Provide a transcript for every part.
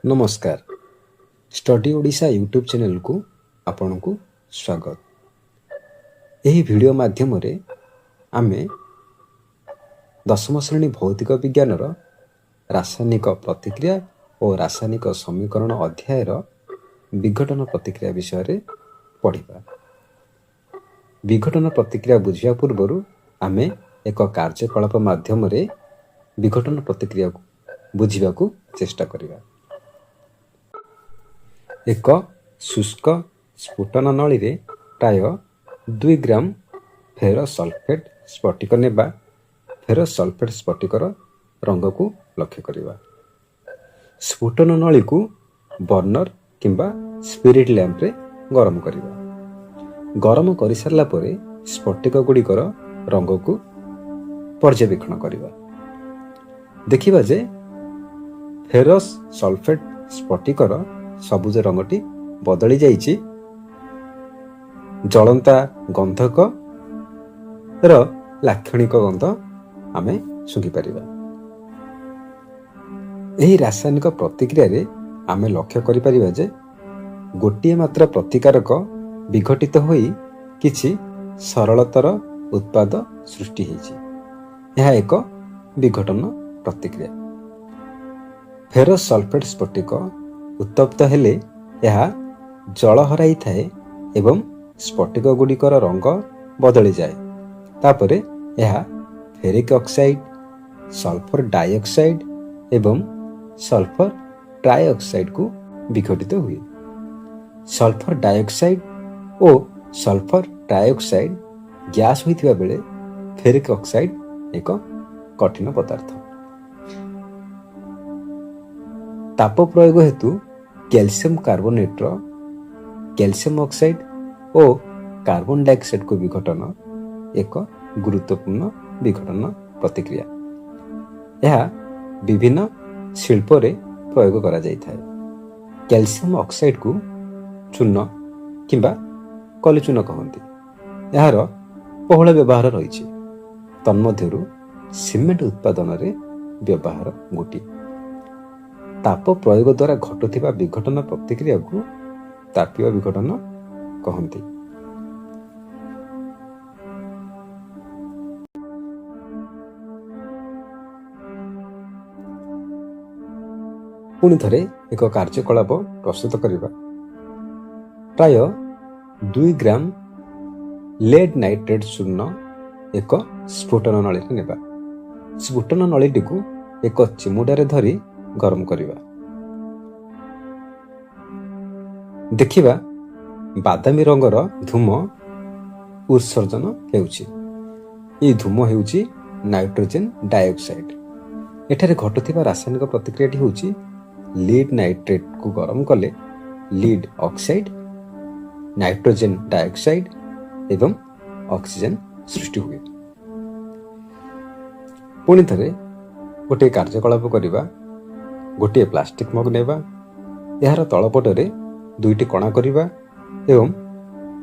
नमस्कार। Study Odisha YouTube channel को आपण को स्वागत। यही वीडियो माध्यम रे आमे दशम श्रेणी भौतिक विज्ञान रासायनिक प्रतिक्रिया और रासायनिक समीकरण अध्याय विघटन प्रतिक्रिया विषय रे पढ़िबा। विघटन प्रतिक्रिया बुझिया पूर्व आमे एक कार्यकलाप माध्यम रे विघटन प्रतिक्रिया को बुझिबा को चेष्टा करिबा। एक शुष्क स्फुटन नली रे प्राय 2 ग्राम फेरस सल्फेट स्फटिक नेबा। फेरस सल्फेट स्फटिकर रंग को लक्ष्य करिबा। स्फुटन नली को बर्नर किंबा स्पिरिट लैंप रे गरम करिबा। गरम करि सारला परे स्फटिक गुड़िकर रंग को पर्यवेक्षण करिबा। देखिबा जे फेरस सल्फेट स्फटिकर सबुज रंगटी बदली जाइछि। जलंता गंधक र लाक्षणिक गंध आमे सुंघी परिबा। एही रासायनिक प्रतिक्रिया रे आमे लक्ष्य करि परिबा जे गोटिए मात्र प्रतिकारक विघटित होई किछि सरलतर उत्पाद सृष्टि हेछि। यह एक विघटन प्रतिक्रिया। फेरस सल्फेट स्फटिक उत्तप्त हेले यह जल हराई थाए एवं स्फटिक गुड़िकर रंग बदली जाए। तापरे यह फेरिक ऑक्साइड, सल्फर डाइऑक्साइड एवं सल्फर ट्राइऑक्साइड को विघटित हुए। सल्फर डाइऑक्साइड और सल्फर ट्राइऑक्साइड गैस होइथिबा बेले फेरिक ऑक्साइड एक कठिन पदार्थ। ताप प्रयोग हेतु कैल्शियम कार्बोनेट कैल्शियम ऑक्साइड और कार्बन डाइऑक्साइड को विघटन एक गुरुत्वपूर्ण विघटन प्रतिक्रिया। यह विभिन्न शिल्प रे प्रयोग करा जाय थाए। कैल्शियम ऑक्साइड को चूर्ण किंबा कली चूर्ण कहंती। यार बहुल व्यवहार रही। तन्मध्यरु सीमेंट उत्पादन रे व्यवहार गोटी। ताप प्रयोग द्वारा घटुथिबा विघटन प्रतिक्रिया को तापीय विघटन कहंती। पुणी थरे एक कार्यकलाप प्रस्तुत करिबा। प्राय 2 ग्राम लेड नाइट्रेट चूर्ण एक स्फुटन नली नेबा। स्फुटन नलीटी को एक चिमुडारे धरी गरम करिबा। देखिबा बादामी रंगर धूम उत्सर्जन हेउछि। ई धूम हेउछि नाइट्रोजन डाइऑक्साइड। एठारे घटुथिबा रासायनिक प्रतिक्रियाटी हेउछि लीड नाइट्रेट को गरम कले लीड ऑक्साइड, नाइट्रोजन डाइऑक्साइड एवं ऑक्सीजन सृष्टि हुए। पुणी थरे गोटे कार्यकलाप करिबा। गोटे प्लास्टिक मग नेबा। यार तलपटरे 2टी कणा करिबा एवं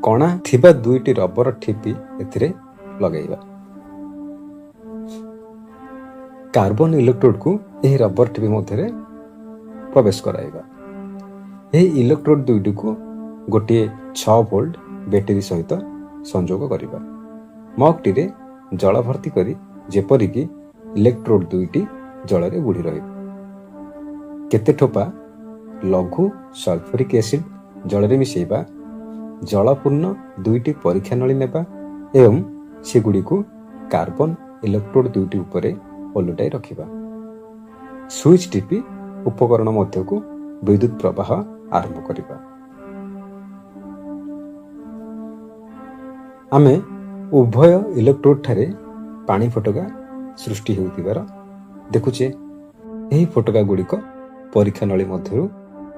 कणा थिबा 2टी रबर ठिपी एथिरे लगाइबा। कार्बन इलेक्ट्रोड को एही रबर ठिपी मध्यरे प्रवेश कराइबा। एही इलेक्ट्रोड 2टी को गोटे 6 वोल्ट बैटरी सहित संयोग करिबा। मगटी रे जल भर्ती करी जेपरि कि इलेक्ट्रोड 2टी जल रे बुडी रहिबा। केते ठोपा लघु सल्फ्यूरिक एसिड जल रे मिसेइबा। जलपूर्ण 2टी परीक्षा नली नेबा एवं सेगुडी को कार्बन इलेक्ट्रोड 2टी उपरे ओलटाई रखिबा। स्विच टिपी उपकरण मध्य को विद्युत प्रवाह आरंभ करिबा। आमे उभय इलेक्ट्रोड ठारे पानी फटका सृष्टि हेउतिबार देखुचे। एही फटका गुड़िक परीक्षा नली मध्यरु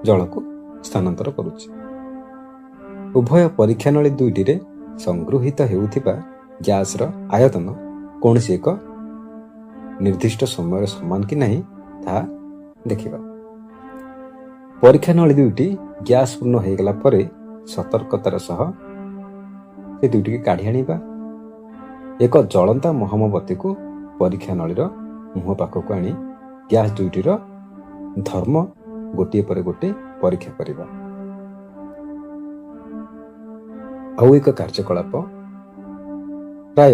जल को स्थानांतर करुचे। उभय परीक्षा नली 2टी रे संगृहित हेउथिबा गैस र आयतन कोनसी एक निर्दिष्ट समय समान कि नहीं ता देखिबा। परीक्षा नली 2टी गैस पूर्ण हो गला परे सतर्कतार सह से 2टी के काढी आनिबा। एक जलंता मोहमबती को परीक्षा नलीर मुह पाखक आनी गैस 2टीर धर्म ଗୋଟିଏ ପରେ ଗୋଟିଏ ପରୀକ୍ଷା କରିବା। ଆଉ ଏକ କାର୍ଯ୍ୟକଳାପ, ପ୍ରାୟ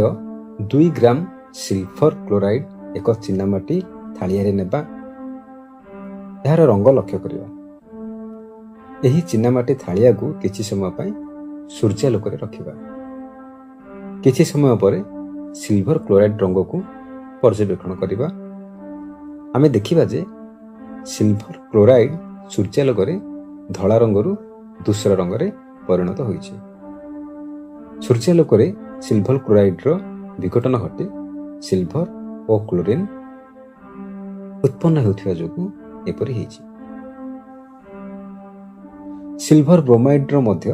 2 ଗ୍ରାମ ସିଲଭର କ୍ଲୋରାଇଡ୍ ଏକ ଚୀନାମାଟି ଥାଳିଆରେ ନେବା। ଏହାର ରଙ୍ଗ ଲକ୍ଷ୍ୟ କରିବା। ଏହି ଚୀନାମାଟି ଥାଳିଆକୁ କିଛି ସମୟ ପାଇଁ ସୂର୍ଯ୍ୟାଲୋକରେ ରଖିବା। କିଛି ସମୟ ପରେ ସିଲଭର କ୍ଲୋରାଇଡ୍ ରଙ୍ଗକୁ ପର୍ଯ୍ୟବେକ୍ଷଣ କରିବା। ଆମେ ଦେଖିବା ଯେ ସିଲଭର କ୍ଲୋରାଇଡ୍ ସୂର୍ଯ୍ୟାଲୋକରେ ଧଳା ରଙ୍ଗରୁ ଧୂସର ରଙ୍ଗରେ ପରିଣତ ହୋଇଛି। ସୂର୍ଯ୍ୟାଲୋକରେ ସିଲଭର କ୍ଲୋରାଇଡ୍ର ବିଘଟନ ଘଟି ସିଲଭର ଓ କ୍ଲୋରିନ୍ ଉତ୍ପନ୍ନ ହେଉଥିବା ଯୋଗୁଁ ଏପରି ହେଇଛି। ସିଲଭର ବ୍ରୋମାଇଡ୍ର ମଧ୍ୟ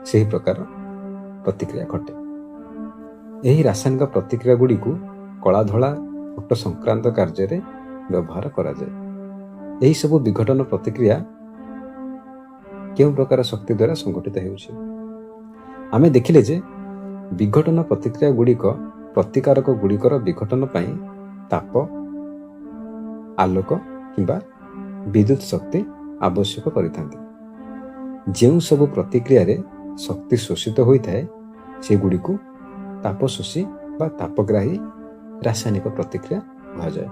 ସେହି ପ୍ରକାର ପ୍ରତିକ୍ରିୟା ଘଟେ। ଏହି ରାସାୟନିକ ପ୍ରତିକ୍ରିୟା ଗୁଡ଼ିକୁ କଳା ଧଳା ଫୋଟୋ ସଂକ୍ରାନ୍ତ କାର୍ଯ୍ୟରେ ବ୍ୟବହାର କରାଯାଏ। ଏହିସବୁ ବିଘଟନ ପ୍ରତିକ୍ରିୟା କେଉଁ ପ୍ରକାର ଶକ୍ତି ଦ୍ୱାରା ସଂଘଟିତ ହେଉଛି? ଆମେ ଦେଖିଲେ ଯେ ବିଘଟନ ପ୍ରତିକ୍ରିୟା ଗୁଡ଼ିକ ପ୍ରତିକାରକ ଗୁଡ଼ିକର ବିଘଟନ ପାଇଁ ତାପ, ଆଲୋକ କିମ୍ବା ବିଦ୍ୟୁତ ଶକ୍ତି ଆବଶ୍ୟକ କରିଥାନ୍ତି। ଯେଉଁ ସବୁ ପ୍ରତିକ୍ରିୟାରେ ଶକ୍ତି ଶୋଷିତ ହୋଇଥାଏ ସେଗୁଡ଼ିକୁ ତାପଶୋଷୀ ବା ତାପଗ୍ରାହୀ ରାସାୟନିକ ପ୍ରତିକ୍ରିୟା କୁହାଯାଏ।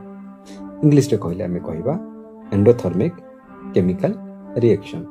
ଇଂଲିଶରେ କହିଲେ ଆମେ କହିବା ଏଣ୍ଡୋଥର୍ମିକ କେମିକାଲ ରିଏକ୍ସନ୍।